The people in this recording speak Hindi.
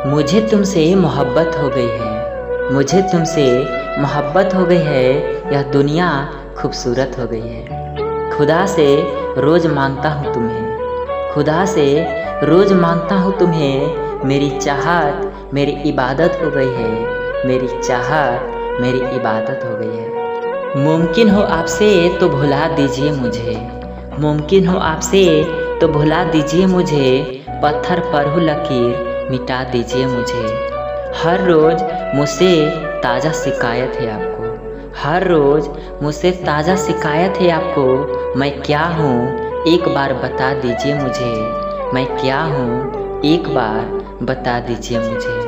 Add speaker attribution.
Speaker 1: मुझे तुमसे मोहब्बत हो गई है, मुझे तुमसे मोहब्बत हो गई है। यह दुनिया खूबसूरत हो गई है। खुदा से रोज़ मांगता हूँ तुम्हें, खुदा से रोज़ मांगता हूँ तुम्हें। मेरी चाहत मेरी इबादत हो गई है, मेरी चाहत मेरी इबादत हो गई है। मुमकिन हो आपसे तो भुला दीजिए मुझे, मुमकिन हो आपसे तो भुला दीजिए मुझे। पत्थर पर हो लकीर मिटा दीजिए मुझे। हर रोज़ मुझसे ताज़ा शिकायत है आपको, हर रोज़ मुझसे ताज़ा शिकायत है आपको। मैं क्या हूँ एक बार बता दीजिए मुझे, मैं क्या हूँ एक बार बता दीजिए मुझे।